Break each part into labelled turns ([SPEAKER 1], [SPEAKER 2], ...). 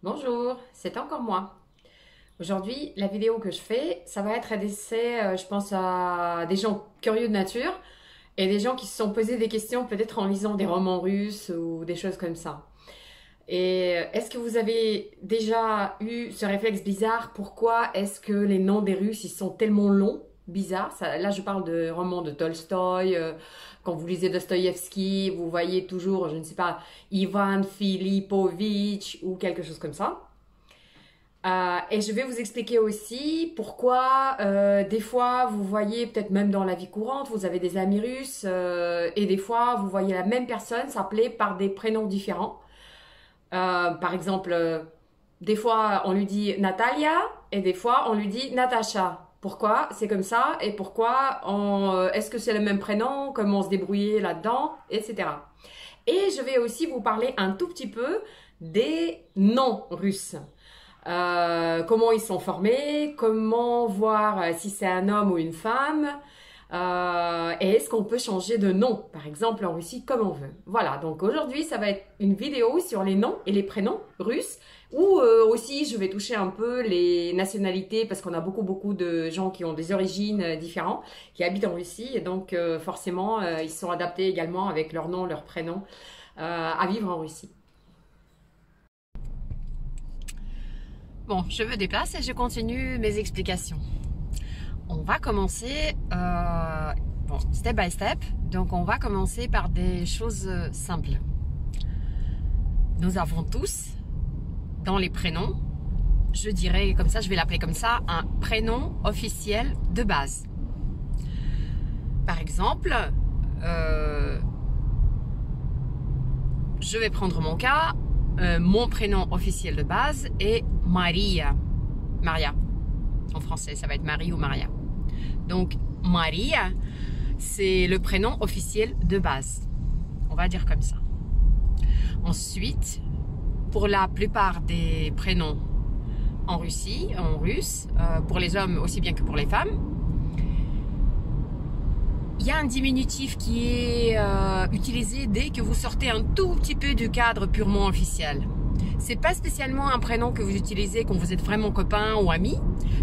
[SPEAKER 1] Bonjour, c'est encore moi. Aujourd'hui, la vidéo que je fais, ça va être adressé, je pense, à des gens curieux de nature et des gens qui se sont posés des questions peut-être en lisant des romans russes ou des choses comme ça. Et est-ce que vous avez déjà eu ce réflexe bizarre? Pourquoi est-ce que les noms des Russes, ils sont tellement longs, bizarres? Là, je parle de romans de Tolstoï. Quand vous lisez Dostoïevski, vous voyez toujours, je ne sais pas, Ivan Filipovitch ou quelque chose comme ça. Et je vais vous expliquer aussi pourquoi des fois vous voyez, peut-être même dans la vie courante, vous avez des amis russes et des fois vous voyez la même personne s'appeler par des prénoms différents. Par exemple, des fois on lui dit Natalia et des fois on lui dit Natacha. Pourquoi c'est comme ça et pourquoi est-ce que c'est le même prénom, comment se débrouiller là-dedans, etc. Et je vais aussi vous parler un tout petit peu des noms russes. Comment ils sont formés, comment voir si c'est un homme ou une femme, et est-ce qu'on peut changer de nom, par exemple en Russie, comme on veut. Voilà, donc aujourd'hui, ça va être une vidéo sur les noms et les prénoms russes, où aussi je vais toucher un peu les nationalités, parce qu'on a beaucoup de gens qui ont des origines différentes, qui habitent en Russie, et donc forcément, ils sont adaptés également avec leur nom, leur prénom, à vivre en Russie. Bon, je me déplace et je continue mes explications. On va commencer step by step. Donc, on va commencer par des choses simples. Nous avons tous, dans les prénoms, je dirais comme ça, je vais l'appeler comme ça, un prénom officiel de base. Par exemple, je vais prendre mon cas. Mon prénom officiel de base est Maria. Maria. En français, ça va être Marie ou Maria. Donc, Maria, c'est le prénom officiel de base. On va dire comme ça. Ensuite, pour la plupart des prénoms en Russie, en russe, pour les hommes aussi bien que pour les femmes, il y a un diminutif qui est utilisé dès que vous sortez un tout petit peu du cadre purement officiel. C'est pas spécialement un prénom que vous utilisez quand vous êtes vraiment copain ou ami,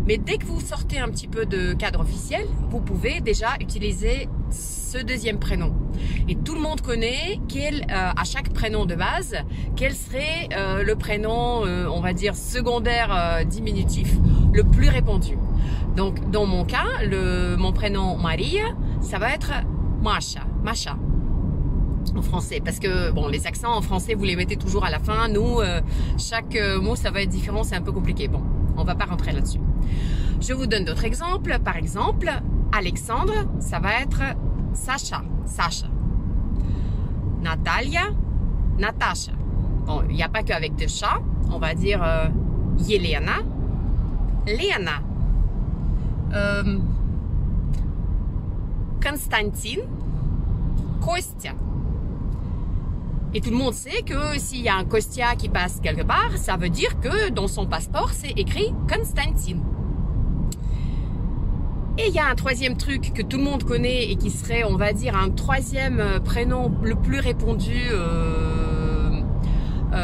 [SPEAKER 1] mais dès que vous sortez un petit peu de cadre officiel, vous pouvez déjà utiliser ce deuxième prénom. Et tout le monde connaît à chaque prénom de base, quel serait le prénom, on va dire, secondaire diminutif, le plus répandu. Donc, dans mon cas, mon prénom Maria, ça va être Masha, Masha, en français. Parce que, bon, les accents en français, vous les mettez toujours à la fin. Nous, chaque mot, ça va être différent, c'est un peu compliqué. Bon, on va pas rentrer là-dessus. Je vous donne d'autres exemples. Par exemple, Alexandre, ça va être Sacha, Sacha. Natalia, Natasha. Bon, il n'y a pas qu'avec deux chats. On va dire Yelena, Léana. Konstantin, Kostya. Et tout le monde sait que s'il y a un Kostya qui passe quelque part, ça veut dire que dans son passeport, c'est écrit Konstantin. Et il y a un troisième truc que tout le monde connaît et qui serait, on va dire, un troisième prénom le plus répandu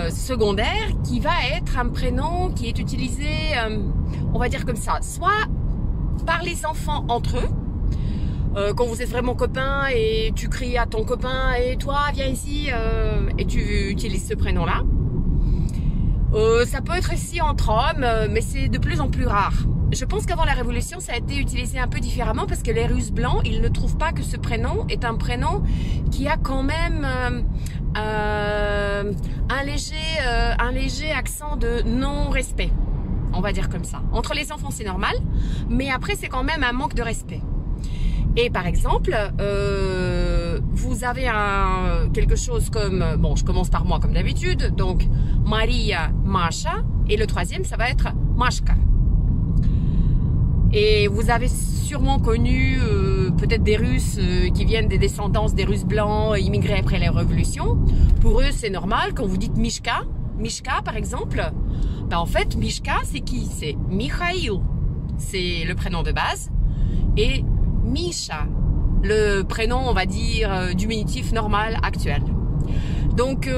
[SPEAKER 1] secondaire, qui va être un prénom qui est utilisé, on va dire comme ça, soit par les enfants entre eux, quand vous êtes vraiment copains et tu cries à ton copain « et toi, viens ici et tu utilises ce prénom-là. Ça peut être aussi entre hommes, mais c'est de plus en plus rare. Je pense qu'avant la Révolution, ça a été utilisé un peu différemment parce que les Russes blancs, ils ne trouvent pas que ce prénom est un prénom qui a quand même un léger accent de non-respect. On va dire comme ça. Entre les enfants, c'est normal, mais après, c'est quand même un manque de respect. Et par exemple, vous avez quelque chose comme, bon, je commence par moi comme d'habitude, donc Maria, Masha, et le troisième, ça va être Mashka. Et vous avez sûrement connu peut-être des Russes qui viennent des descendances des Russes blancs immigrés après la Révolution. Pour eux, c'est normal. Quand vous dites Mishka, Mishka par exemple, ben en fait, Mishka, c'est qui? C'est Mikhail. C'est le prénom de base. Et Misha, le prénom, on va dire, diminutif normal actuel. Donc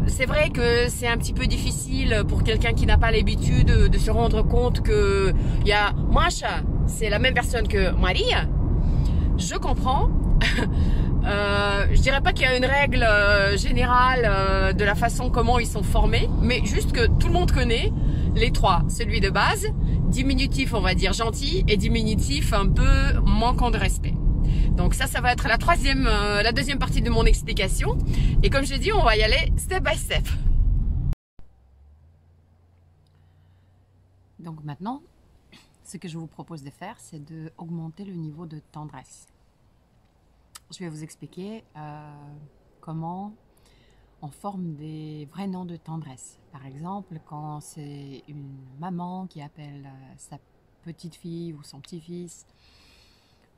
[SPEAKER 1] c'est vrai que c'est un petit peu difficile pour quelqu'un qui n'a pas l'habitude de se rendre compte que il y a Masha, c'est la même personne que Maria. Je comprends. Je dirais pas qu'il y a une règle générale de la façon comment ils sont formés, mais juste que tout le monde connaît les trois. Celui de base, diminutif on va dire gentil et diminutif un peu manquant de respect. Donc ça va être la deuxième partie de mon explication. Et comme je dis, on va y aller step by step. Donc maintenant, ce que je vous propose de faire, c'est d'augmenter le niveau de tendresse. Je vais vous expliquer comment on forme des vrais noms de tendresse. Par exemple, quand c'est une maman qui appelle sa petite fille ou son petit-fils,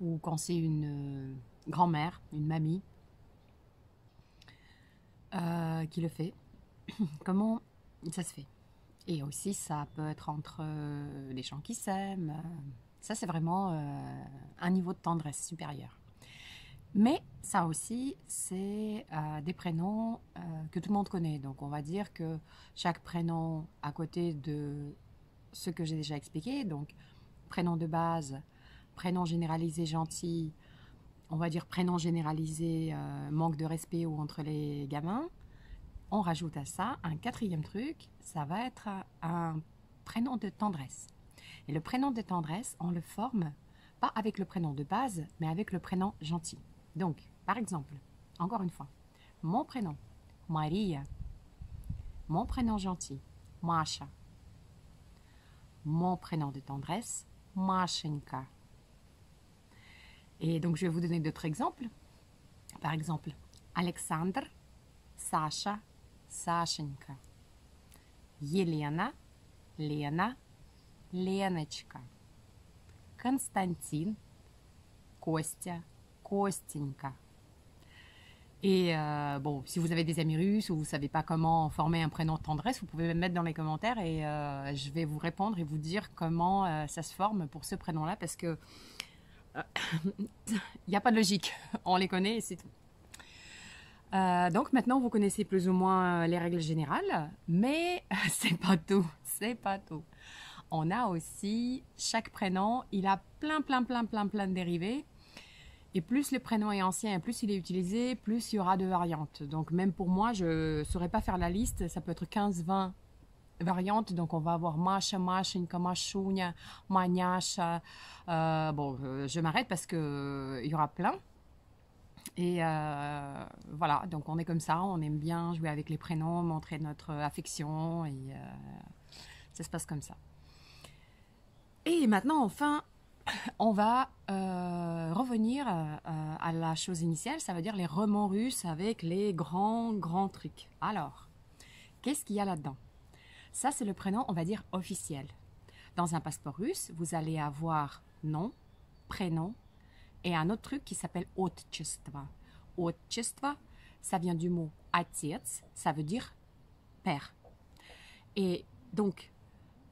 [SPEAKER 1] ou quand c'est une grand-mère, une mamie qui le fait, comment ça se fait. Et aussi, ça peut être entre des gens qui s'aiment. Ça, c'est vraiment un niveau de tendresse supérieur. Mais ça aussi, c'est des prénoms que tout le monde connaît. Donc, on va dire que chaque prénom à côté de ce que j'ai déjà expliqué, donc prénom de base, prénom généralisé gentil, on va dire prénom généralisé manque de respect ou entre les gamins, on rajoute à ça un quatrième truc, ça va être un prénom de tendresse. Et le prénom de tendresse, on le forme pas avec le prénom de base, mais avec le prénom gentil. Donc, par exemple, encore une fois, mon prénom, Maria, mon prénom gentil, Masha, mon prénom de tendresse, Mashenka. Et donc, je vais vous donner d'autres exemples. Par exemple, Alexandre, Sasha, Sashenka. Елена, Lena, Леночка. Константин, Kostya, Kostенька. Et bon, si vous avez des amis russes ou vous ne savez pas comment former un prénom de tendresse, vous pouvez me mettre dans les commentaires et je vais vous répondre et vous dire comment ça se forme pour ce prénom-là parce que il n'y a pas de logique, on les connaît et c'est tout. Donc maintenant vous connaissez plus ou moins les règles générales, mais c'est pas tout, c'est pas tout. On a aussi, chaque prénom, il a plein de dérivés. Et plus le prénom est ancien, plus il est utilisé, plus il y aura de variantes. Donc même pour moi, je ne saurais pas faire la liste, ça peut être 15-20 variantes. Donc on va avoir Masha, Mashenka, Mashunya, Manyasha. Bon, je m'arrête parce qu'il y aura plein. Et voilà, donc on est comme ça, on aime bien jouer avec les prénoms, montrer notre affection et ça se passe comme ça. Et maintenant, enfin, on va revenir à la chose initiale, ça veut dire les romans russes avec les grands trucs. Alors, qu'est-ce qu'il y a là-dedans? Ça, c'est le prénom, on va dire, officiel. Dans un passeport russe, vous allez avoir nom, prénom et un autre truc qui s'appelle otchestva. Otchestva, ça vient du mot отец, ça veut dire père. Et donc,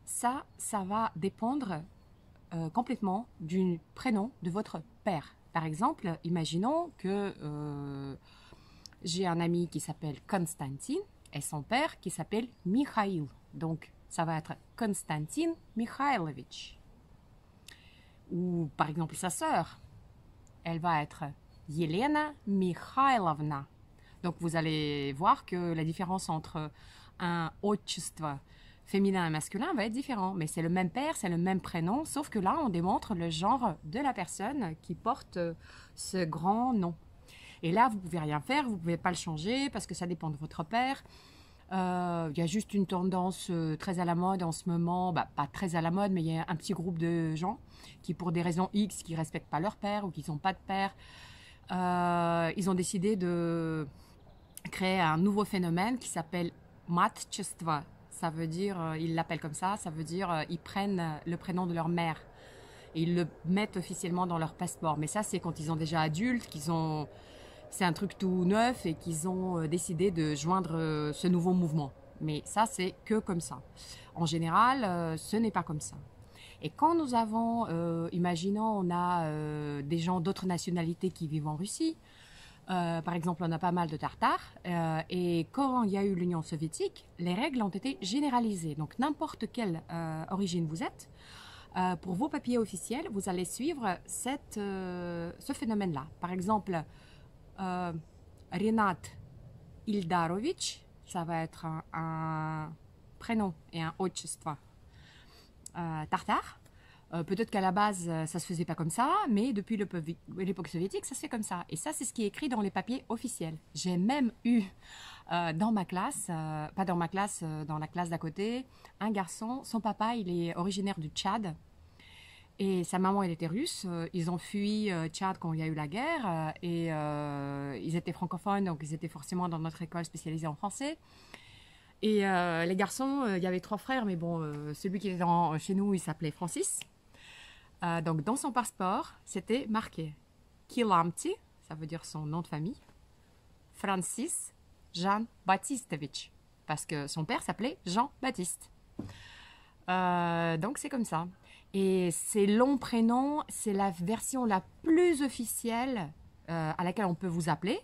[SPEAKER 1] ça va dépendre complètement du prénom de votre père. Par exemple, imaginons que j'ai un ami qui s'appelle Konstantin et son père qui s'appelle Mikhail. Donc, ça va être Konstantin Mikhailovich. Ou par exemple, sa sœur, elle va être Yelena Mikhailovna. Donc, vous allez voir que la différence entre un otchestva féminin et masculin va être différent, mais c'est le même père, c'est le même prénom, sauf que là, on démontre le genre de la personne qui porte ce grand nom. Et là, vous ne pouvez rien faire, vous ne pouvez pas le changer parce que ça dépend de votre père. Il y a juste une tendance très à la mode en ce moment, bah, pas très à la mode, mais il y a un petit groupe de gens qui, pour des raisons X, qui ne respectent pas leur père ou qui n'ont pas de père, ils ont décidé de créer un nouveau phénomène qui s'appelle matchestva. Ça veut dire, ils l'appellent comme ça veut dire ils prennent le prénom de leur mère et ils le mettent officiellement dans leur passeport. Mais ça, c'est quand ils sont déjà adultes, c'est un truc tout neuf et qu'ils ont décidé de joindre ce nouveau mouvement. Mais ça, c'est que comme ça. En général, ce n'est pas comme ça. Et quand nous avons, imaginons, on a des gens d'autres nationalités qui vivent en Russie,
[SPEAKER 2] Par exemple, on a pas mal de tartares. Et quand il y a eu l'Union soviétique, les règles ont été généralisées. Donc, n'importe quelle origine vous êtes, pour vos papiers officiels, vous allez suivre ce phénomène-là. Par exemple, Renat Ildarovich, ça va être un prénom et un отчество tartare. Peut-être qu'à la base, ça se faisait pas comme ça, mais depuis l'époque soviétique, ça se fait comme ça. Et ça, c'est ce qui est écrit dans les papiers officiels. J'ai même eu dans ma classe, pas dans ma classe, dans la classe d'à côté, un garçon, son papa, il est originaire du Tchad, et sa maman, elle était russe. Ils ont fui Tchad quand il y a eu la guerre, et ils étaient francophones, donc ils étaient forcément dans notre école spécialisée en français. Et les garçons, il y avait 3 frères, mais bon, celui qui était chez nous, il s'appelait Francis. Donc, dans son passeport, c'était marqué Kilamti, ça veut dire son nom de famille, Francis Jan Baptistovich, parce que son père s'appelait Jean-Baptiste. Donc, c'est comme ça. Et ces longs prénoms, c'est la version la plus officielle à laquelle on peut vous appeler.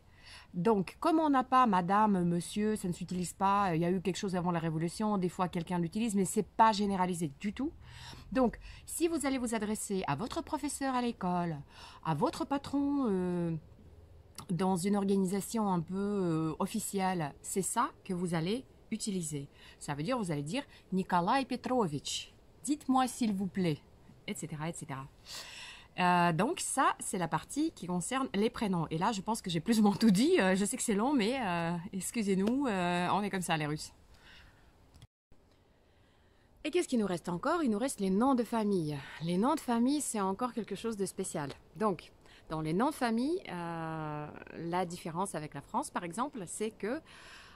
[SPEAKER 2] Donc, comme on n'a pas madame, monsieur, ça ne s'utilise pas, il y a eu quelque chose avant la Révolution, des fois quelqu'un l'utilise, mais ce n'est pas généralisé du tout. Donc, si vous allez vous adresser à votre professeur à l'école, à votre patron dans une organisation un peu officielle, c'est ça que vous allez utiliser. Ça veut dire, vous allez dire « Nikolai Petrovitch, dites-moi s'il vous plaît », etc., etc. Donc ça, c'est la partie qui concerne les prénoms. Et là, je pense que j'ai plus ou moins tout dit. Je sais que c'est long, mais excusez-nous, on est comme ça, les Russes. Et qu'est-ce qu'il nous reste encore? Il nous reste les noms de famille. Les noms de famille, c'est encore quelque chose de spécial. Donc, dans les noms de famille, la différence avec la France, par exemple, c'est que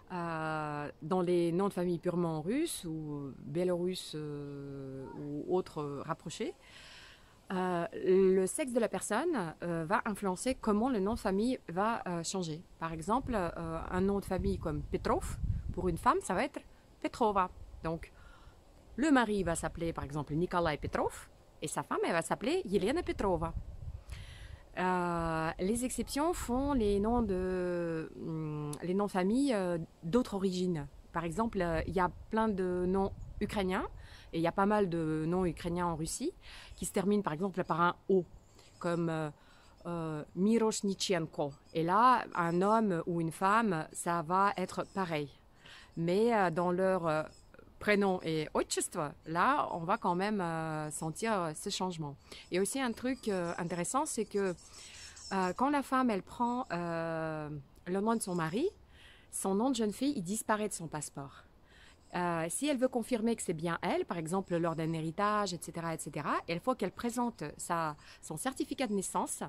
[SPEAKER 2] dans les noms de famille purement russes ou biélorusses ou autres rapprochés, le sexe de la personne va influencer comment le nom de famille va changer. Par exemple, un nom de famille comme Petrov, pour une femme, ça va être Petrova. Donc, le mari va s'appeler par exemple Nikolai Petrov et sa femme, elle va s'appeler Yelena Petrova. Les exceptions font les noms de famille d'autres origines. Par exemple, il y a plein de noms ukrainiens et il y a pas mal de noms ukrainiens en Russie qui se terminent par exemple par un O, comme Miroshnichenko. Et là, un homme ou une femme, ça va être pareil. Mais dans leur prénom et отчество, là, on va quand même sentir ce changement. Et aussi un truc intéressant, c'est que quand la femme, elle prend le nom de son mari, son nom de jeune fille, il disparaît de son passeport. Si elle veut confirmer que c'est bien elle, par exemple lors d'un héritage, etc., il faut qu'elle présente son certificat de naissance.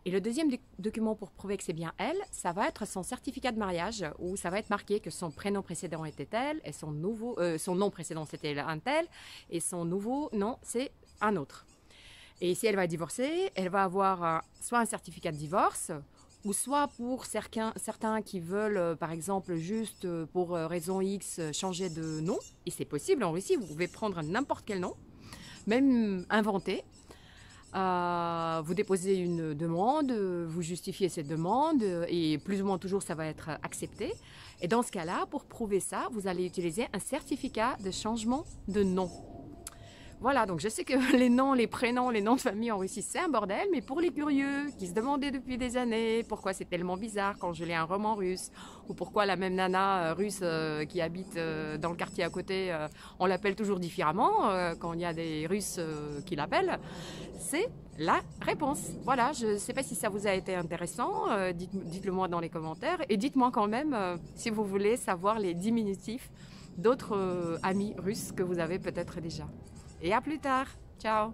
[SPEAKER 2] Et le deuxième document pour prouver que c'est bien elle, ça va être son certificat de mariage, où ça va être marqué que son prénom précédent était tel, et son nom précédent c'était un tel, et son nouveau nom c'est un autre. Et si elle va divorcer, elle va avoir soit un certificat de divorce, ou soit pour certains qui veulent, par exemple, juste pour raison X, changer de nom. Et c'est possible en Russie, vous pouvez prendre n'importe quel nom, même inventé. Vous déposez une demande, vous justifiez cette demande, et plus ou moins toujours ça va être accepté. Et dans ce cas-là, pour prouver ça, vous allez utiliser un certificat de changement de nom. Voilà, donc je sais que les noms, les prénoms, les noms de famille en Russie, c'est un bordel, mais pour les curieux qui se demandaient depuis des années pourquoi c'est tellement bizarre quand je lis un roman russe, ou pourquoi la même nana russe qui habite dans le quartier à côté, on l'appelle toujours différemment quand il y a des Russes qui l'appellent, c'est la réponse. Voilà, je ne sais pas si ça vous a été intéressant, dites-le moi dans les commentaires, et dites-moi quand même si vous voulez savoir les diminutifs d'autres amis russes que vous avez peut-être déjà. Et à plus tard. Ciao.